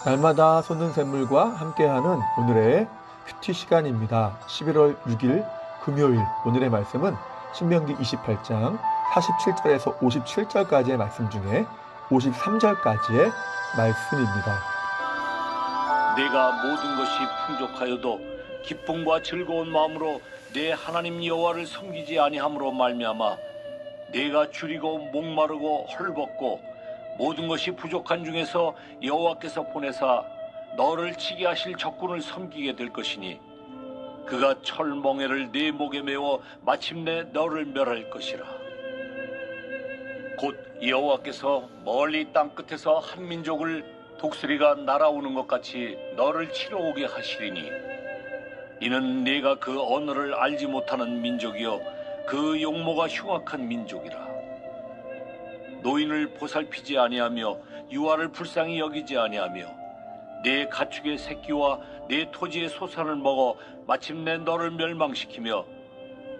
날마다 솟는 샘물과 함께하는 오늘의 큐티 시간입니다. 11월 6일 금요일 오늘의 말씀은 신명기 28장 47절에서 57절까지의 말씀 중에 53절까지의 말씀입니다. 내가 모든 것이 풍족하여도 기쁨과 즐거운 마음으로 내 하나님 여호와를 섬기지 아니함으로 말미암아 내가 줄이고 목마르고 헐벗고 모든 것이 부족한 중에서 여호와께서 보내사 너를 치게 하실 적군을 섬기게 될 것이니 그가 철멍에를 네 목에 메워 마침내 너를 멸할 것이라. 곧 여호와께서 멀리 땅 끝에서 한 민족을 독수리가 날아오는 것 같이 너를 치러 오게 하시리니 이는 네가 그 언어를 알지 못하는 민족이요 그 용모가 흉악한 민족이라. 노인을 보살피지 아니하며 유아를 불쌍히 여기지 아니하며 내 가축의 새끼와 내 토지의 소산을 먹어 마침내 너를 멸망시키며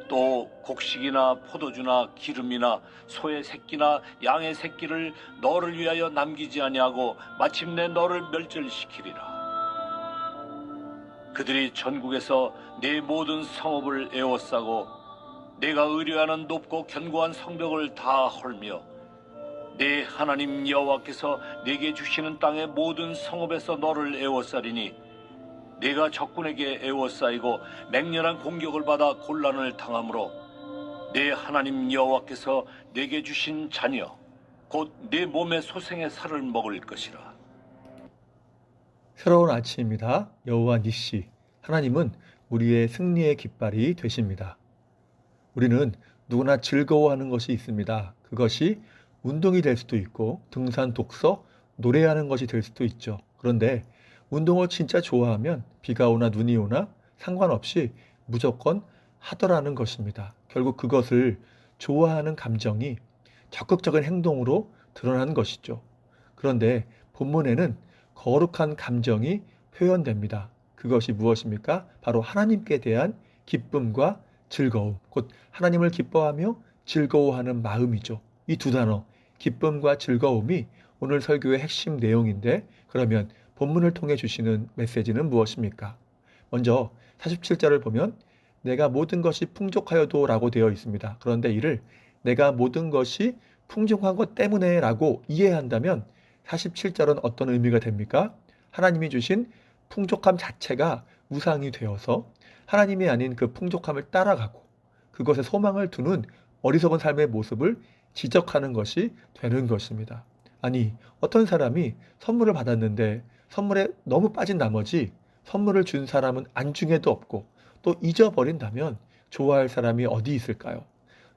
또 곡식이나 포도주나 기름이나 소의 새끼나 양의 새끼를 너를 위하여 남기지 아니하고 마침내 너를 멸절시키리라. 그들이 전국에서 내 모든 성읍을 에워싸고 내가 의뢰하는 높고 견고한 성벽을 다 헐며 내 하나님 여호와께서 내게 주시는 땅의 모든 성읍에서 너를 에워싸리니 내가 적군에게 에워싸이고 맹렬한 공격을 받아 곤란을 당하므로 내 하나님 여호와께서 내게 주신 자녀 곧 내 몸의 소생의 살을 먹을 것이라. 새로운 아침입니다. 여호와 니시 하나님은 우리의 승리의 깃발이 되십니다. 우리는 누구나 즐거워하는 것이 있습니다. 그것이 운동이 될 수도 있고 등산, 독서, 노래하는 것이 될 수도 있죠. 그런데 운동을 진짜 좋아하면 비가 오나 눈이 오나 상관없이 무조건 하더라는 것입니다. 결국 그것을 좋아하는 감정이 적극적인 행동으로 드러나는 것이죠. 그런데 본문에는 거룩한 감정이 표현됩니다. 그것이 무엇입니까? 바로 하나님께 대한 기쁨과 즐거움, 곧 하나님을 기뻐하며 즐거워하는 마음이죠. 이 두 단어, 기쁨과 즐거움이 오늘 설교의 핵심 내용인데 그러면 본문을 통해 주시는 메시지는 무엇입니까? 먼저 47절을 보면 내가 모든 것이 풍족하여도 라고 되어 있습니다. 그런데 이를 내가 모든 것이 풍족한 것 때문에 라고 이해한다면 47절은 어떤 의미가 됩니까? 하나님이 주신 풍족함 자체가 우상이 되어서 하나님이 아닌 그 풍족함을 따라가고 그것에 소망을 두는 어리석은 삶의 모습을 지적하는 것이 되는 것입니다. 아니, 어떤 사람이 선물을 받았는데 선물에 너무 빠진 나머지 선물을 준 사람은 안중에도 없고 또 잊어버린다면 좋아할 사람이 어디 있을까요?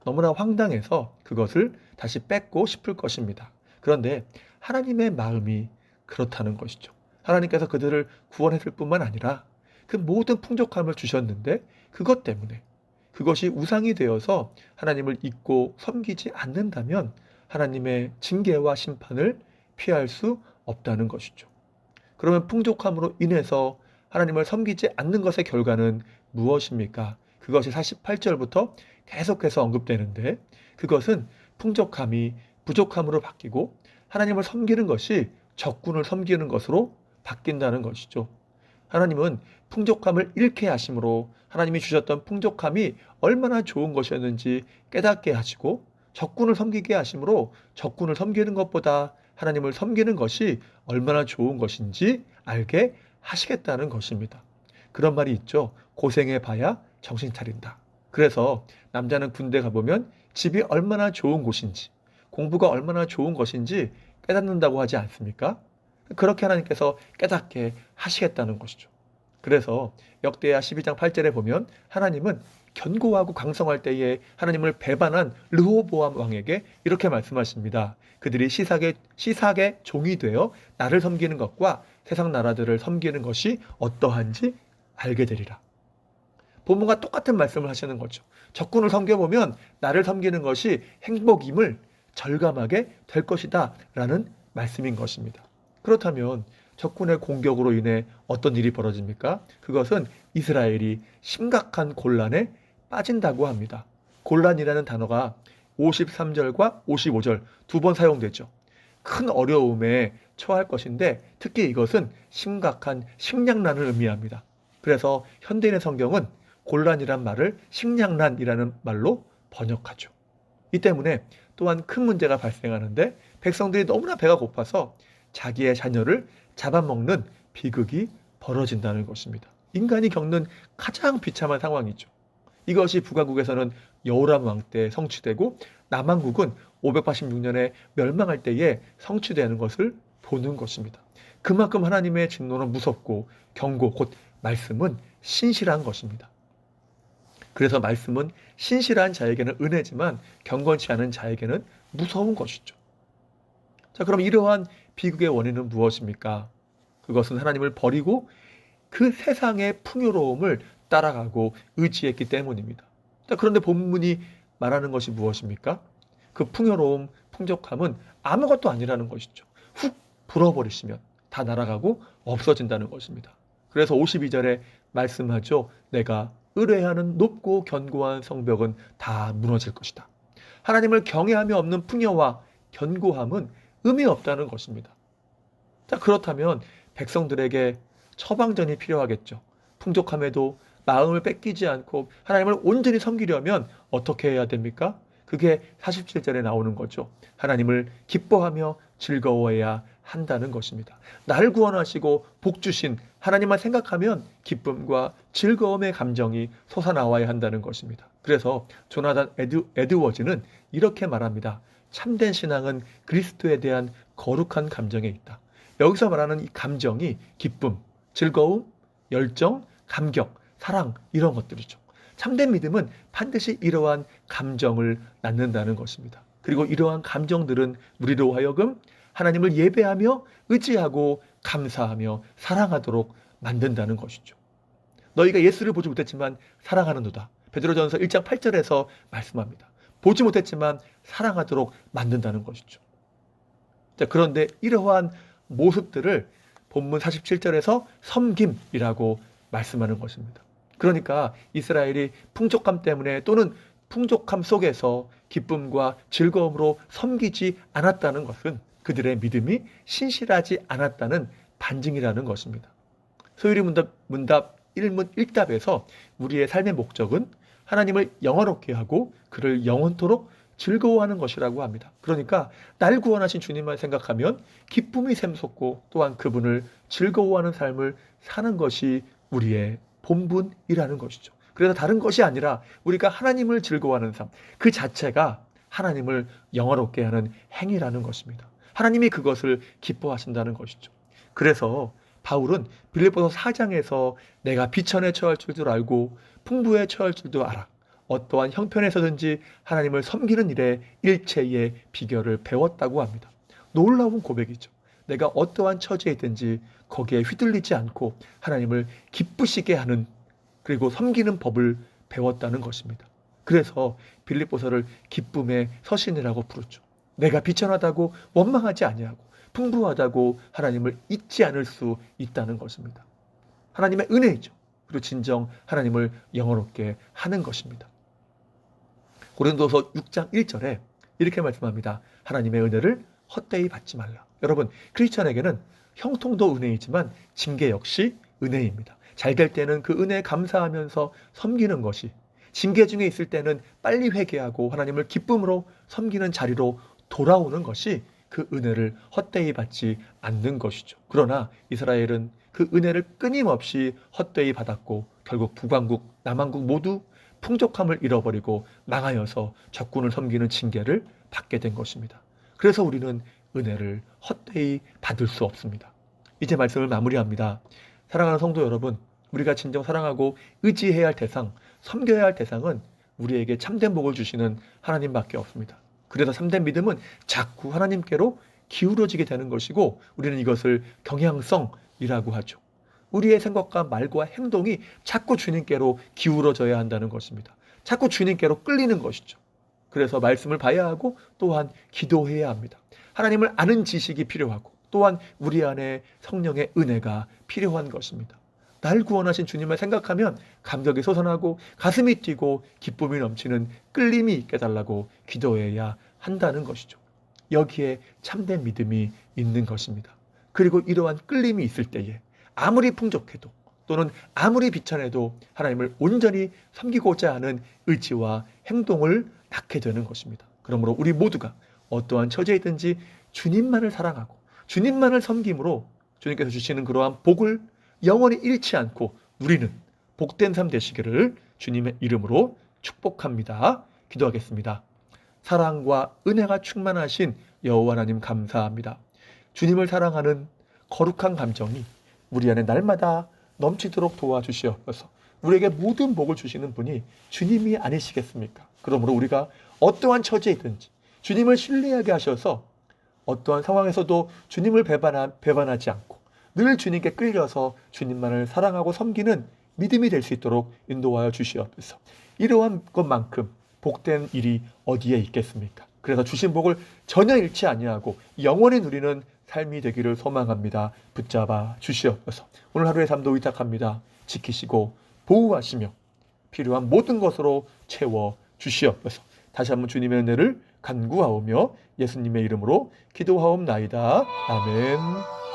너무나 황당해서 그것을 다시 뺏고 싶을 것입니다. 그런데 하나님의 마음이 그렇다는 것이죠. 하나님께서 그들을 구원했을 뿐만 아니라 그 모든 풍족함을 주셨는데 그것 때문에 그것이 우상이 되어서 하나님을 잊고 섬기지 않는다면 하나님의 징계와 심판을 피할 수 없다는 것이죠. 그러면 풍족함으로 인해서 하나님을 섬기지 않는 것의 결과는 무엇입니까? 그것이 48절부터 계속해서 언급되는데 그것은 풍족함이 부족함으로 바뀌고 하나님을 섬기는 것이 적군을 섬기는 것으로 바뀐다는 것이죠. 하나님은 풍족함을 잃게 하심으로 하나님이 주셨던 풍족함이 얼마나 좋은 것이었는지 깨닫게 하시고 적군을 섬기게 하심으로 적군을 섬기는 것보다 하나님을 섬기는 것이 얼마나 좋은 것인지 알게 하시겠다는 것입니다. 그런 말이 있죠. 고생해 봐야 정신 차린다. 그래서 남자는 군대 가보면 집이 얼마나 좋은 곳인지 공부가 얼마나 좋은 것인지 깨닫는다고 하지 않습니까? 그렇게 하나님께서 깨닫게 하시겠다는 것이죠. 그래서 역대하 12장 8절에 보면 하나님은 견고하고 강성할 때에 하나님을 배반한 르호보암 왕에게 이렇게 말씀하십니다. 그들이 시삭의 종이 되어 나를 섬기는 것과 세상 나라들을 섬기는 것이 어떠한지 알게 되리라. 본문과 똑같은 말씀을 하시는 거죠. 적군을 섬겨보면 나를 섬기는 것이 행복임을 절감하게 될 것이다 라는 말씀인 것입니다. 그렇다면 적군의 공격으로 인해 어떤 일이 벌어집니까? 그것은 이스라엘이 심각한 곤란에 빠진다고 합니다. 곤란이라는 단어가 53절과 55절 두 번 사용되죠. 큰 어려움에 처할 것인데 특히 이것은 심각한 식량난을 의미합니다. 그래서 현대인의 성경은 곤란이란 말을 식량난이라는 말로 번역하죠. 이 때문에 또한 큰 문제가 발생하는데 백성들이 너무나 배가 고파서 자기의 자녀를 잡아먹는 비극이 벌어진다는 것입니다. 인간이 겪는 가장 비참한 상황이죠. 이것이 북왕국에서는 여호람 왕 때 성취되고 남왕국은 586년에 멸망할 때에 성취되는 것을 보는 것입니다. 그만큼 하나님의 진노는 무섭고 경고, 곧 말씀은 신실한 것입니다. 그래서 말씀은 신실한 자에게는 은혜지만 경건치 않은 자에게는 무서운 것이죠. 자, 그럼 이러한 비극의 원인은 무엇입니까? 그것은 하나님을 버리고 그 세상의 풍요로움을 따라가고 의지했기 때문입니다. 자, 그런데 본문이 말하는 것이 무엇입니까? 그 풍요로움, 풍족함은 아무것도 아니라는 것이죠. 훅 불어버리시면 다 날아가고 없어진다는 것입니다. 그래서 52절에 말씀하죠. 내가 의뢰하는 높고 견고한 성벽은 다 무너질 것이다. 하나님을 경외함이 없는 풍요와 견고함은 의미 없다는 것입니다. 자, 그렇다면 백성들에게 처방전이 필요하겠죠. 풍족함에도 마음을 뺏기지 않고 하나님을 온전히 섬기려면 어떻게 해야 됩니까? 그게 47절에 나오는 거죠. 하나님을 기뻐하며 즐거워해야 한다는 것입니다. 나를 구원하시고 복 주신 하나님만 생각하면 기쁨과 즐거움의 감정이 솟아나와야 한다는 것입니다. 그래서 조나단 에드워즈는 이렇게 말합니다. 참된 신앙은 그리스도에 대한 거룩한 감정에 있다. 여기서 말하는 이 감정이 기쁨, 즐거움, 열정, 감격, 사랑 이런 것들이죠. 참된 믿음은 반드시 이러한 감정을 낳는다는 것입니다. 그리고 이러한 감정들은 우리로 하여금 하나님을 예배하며 의지하고 감사하며 사랑하도록 만든다는 것이죠. 너희가 예수를 보지 못했지만 사랑하는도다. 베드로전서 1장 8절에서 말씀합니다. 보지 못했지만 사랑하도록 만든다는 것이죠. 자, 그런데 이러한 모습들을 본문 47절에서 섬김이라고 말씀하는 것입니다. 그러니까 이스라엘이 풍족함 때문에 또는 풍족함 속에서 기쁨과 즐거움으로 섬기지 않았다는 것은 그들의 믿음이 신실하지 않았다는 반증이라는 것입니다. 소율이 문답 1문 1답에서 우리의 삶의 목적은 하나님을 영화롭게 하고 그를 영원토록 즐거워하는 것이라고 합니다. 그러니까 날 구원하신 주님만 생각하면 기쁨이 샘솟고 또한 그분을 즐거워하는 삶을 사는 것이 우리의 본분이라는 것이죠. 그래서 다른 것이 아니라 우리가 하나님을 즐거워하는 삶, 그 자체가 하나님을 영화롭게 하는 행위라는 것입니다. 하나님이 그것을 기뻐하신다는 것이죠. 그래서 바울은 빌립보서 4장에서 내가 비천에 처할 줄도 알고 풍부에 처할 줄도 알아. 어떠한 형편에서든지 하나님을 섬기는 일에 일체의 비결을 배웠다고 합니다. 놀라운 고백이죠. 내가 어떠한 처지에 있든지 거기에 휘둘리지 않고 하나님을 기쁘시게 하는 그리고 섬기는 법을 배웠다는 것입니다. 그래서 빌립보서를 기쁨의 서신이라고 부르죠. 내가 비천하다고 원망하지 아니하고 풍부하다고 하나님을 잊지 않을 수 있다는 것입니다. 하나님의 은혜이죠. 그리고 진정 하나님을 영화롭게 하는 것입니다. 고린도서 6장 1절에 이렇게 말씀합니다. 하나님의 은혜를 헛되이 받지 말라. 여러분, 크리스천에게는 형통도 은혜이지만 징계 역시 은혜입니다. 잘 될 때는 그 은혜에 감사하면서 섬기는 것이, 징계 중에 있을 때는 빨리 회개하고 하나님을 기쁨으로 섬기는 자리로 돌아오는 것이 그 은혜를 헛되이 받지 않는 것이죠. 그러나 이스라엘은 그 은혜를 끊임없이 헛되이 받았고 결국 북왕국, 남왕국 모두 풍족함을 잃어버리고 망하여서 적군을 섬기는 징계를 받게 된 것입니다. 그래서 우리는 은혜를 헛되이 받을 수 없습니다. 이제 말씀을 마무리합니다. 사랑하는 성도 여러분, 우리가 진정 사랑하고 의지해야 할 대상, 섬겨야 할 대상은 우리에게 참된 복을 주시는 하나님밖에 없습니다. 그래서 참된 믿음은 자꾸 하나님께로 기울어지게 되는 것이고 우리는 이것을 경향성이라고 하죠. 우리의 생각과 말과 행동이 자꾸 주님께로 기울어져야 한다는 것입니다. 자꾸 주님께로 끌리는 것이죠. 그래서 말씀을 봐야 하고 또한 기도해야 합니다. 하나님을 아는 지식이 필요하고 또한 우리 안에 성령의 은혜가 필요한 것입니다. 날 구원하신 주님을 생각하면 감격이 솟아나고 가슴이 뛰고 기쁨이 넘치는 끌림이 있게 달라고 기도해야 한다는 것이죠. 여기에 참된 믿음이 있는 것입니다. 그리고 이러한 끌림이 있을 때에 아무리 풍족해도 또는 아무리 비천해도 하나님을 온전히 섬기고자 하는 의지와 행동을 낳게 되는 것입니다. 그러므로 우리 모두가 어떠한 처지이든지 주님만을 사랑하고 주님만을 섬김으로 주님께서 주시는 그러한 복을 영원히 잃지 않고 누리는 복된 삶 되시기를 주님의 이름으로 축복합니다. 기도하겠습니다. 사랑과 은혜가 충만하신 여호와 하나님 감사합니다. 주님을 사랑하는 거룩한 감정이 우리 안에 날마다 넘치도록 도와주시옵소서. 우리에게 모든 복을 주시는 분이 주님이 아니시겠습니까? 그러므로 우리가 어떠한 처지이든지 주님을 신뢰하게 하셔서 어떠한 상황에서도 주님을 배반하지 않고 늘 주님께 끌려서 주님만을 사랑하고 섬기는 믿음이 될 수 있도록 인도하여 주시옵소서. 이러한 것만큼 복된 일이 어디에 있겠습니까? 그래서 주신 복을 전혀 잃지 아니하고 영원히 누리는 삶이 되기를 소망합니다. 붙잡아 주시옵소서. 오늘 하루의 삶도 의탁합니다. 지키시고 보호하시며 필요한 모든 것으로 채워 주시옵소서. 다시 한번 주님의 은혜를 간구하오며 예수님의 이름으로 기도하옵나이다. 아멘.